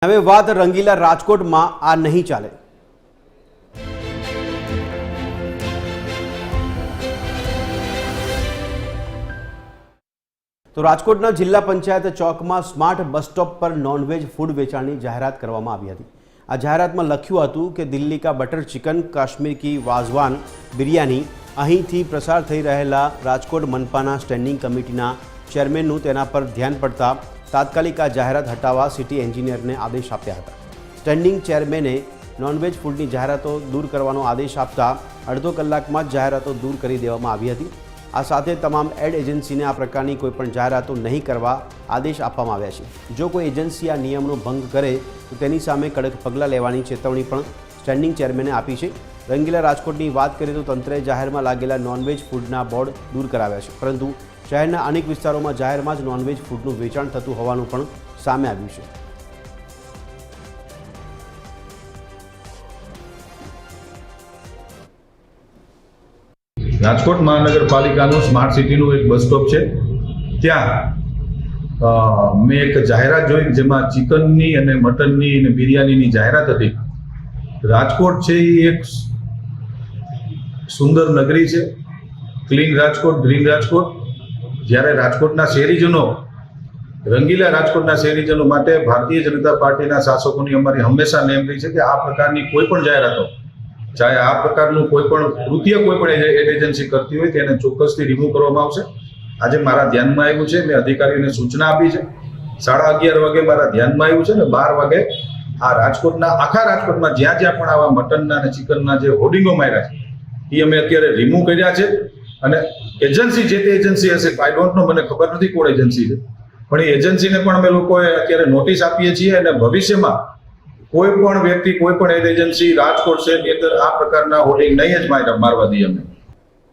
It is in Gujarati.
હવે વાત રંગીલા રાજકોટમાં આ નહીં ચાલે। તો રાજકોટના જિલ્લા પંચાયત ચોકમાં સ્માર્ટ બસ સ્ટોપ પર નોનવેજ ફૂડ વેચાણની જાહેરાત કરવામાં આવી હતી। આ જાહેરાતમાં લખ્યું હતું કે દિલ્હી કા બટર ચિકન, કાશ્મીર કી વાઝવાન બિરયાની અહીંથી પ્રસાર થઈ રહેલા રાજકોટ મનપાના સ્ટેન્ડિંગ કમિટીના ચેરમેનનું તેના પર ધ્યાન પડતા તાત્કાલિક આ જાહેરાત હટાવવા સિટી એન્જિનિયરને આદેશ આપ્યા હતા। સ્ટેન્ડિંગ ચેરમેને નોનવેજ ફૂડની જાહેરાતો દૂર કરવાનો આદેશ આપતા અડધો કલાકમાં જ જાહેરાતો દૂર કરી દેવામાં આવી હતી। આ સાથે તમામ એડ એજન્સીને આ પ્રકારની કોઈપણ જાહેરાતો નહીં કરવા આદેશ આપવામાં આવ્યા છે। જો કોઈ એજન્સી આ નિયમનો ભંગ કરે તો તેની સામે કડક પગલાં લેવાની ચેતવણી પણ સ્ટેન્ડિંગ ચેરમેને આપી છે। રંગીલા રાજકોટની વાત કરીએ તો તંત્રે જાહેરમાં લાગેલા નોનવેજ ફૂડના બોર્ડ દૂર કરાવ્યા છે, પરંતુ શહેરના અનેક વિસ્તારોમાં જાહેરમાં જ નોનવેજ ફૂડનું વેચાણ થતું હોવાનું પણ સામે આવ્યું છે। રાજકોટ મહાનગરપાલિકાનું સ્માર્ટ સિટીનું એક બસ સ્ટોપ છે। ત્યાં મેં એક જાહેરાત જોઈ જેમાં ચિકનની અને મટનની અને બિરયાનીની જાહેરાત હતી। રાજકોટ છે એ એક સુંદર નગરી છે, ક્લીન રાજકોટ, ગ્રીન રાજકોટ। જ્યારે રાજકોટના શહેરીજનો, રંગીલા રાજકોટના શહેરીજનો માટે ભારતીય જનતા પાર્ટીના શાસકોની અમારી હંમેશા નેમ રહી છે કે આ પ્રકારની કોઈ પણ જાહેરાતો, ચાહે આ પ્રકારનું કોઈ પણ કૃત્ય કોઈ પણ એડ એજન્સી કરતી હોય તેને ચોક્કસથી રિમૂવ કરવામાં આવશે। આજે મારા ધ્યાનમાં આવ્યું છે, મેં અધિકારીઓને સૂચના આપી છે। 11:30 વાગે મારા ધ્યાનમાં આવ્યું છે ને 12 વાગે આ રાજકોટના આખા રાજકોટમાં જ્યાં જ્યાં પણ આવા મટનના અને ચિકનના જે હોર્ડિંગો માર્યા છે એ અમે અત્યારે રિમૂવ કર્યા છે। અને એજન્સી જે તે એજન્સી હશે, આઈ ડોન્ટ નો, મને ખબર નથી કોણ એજન્સી છે, પણ એ એજન્સીને પણ અમે લોકોએ અત્યારે નોટિસ આપીએ છીએ અને ભવિષ્યમાં કોઈ પણ વ્યક્તિ, કોઈ પણ એજન્સી રાજકોટ શહેરની અંદર આ પ્રકારના હોર્ડિંગ નહીં જ મારવા દઈએ અમે।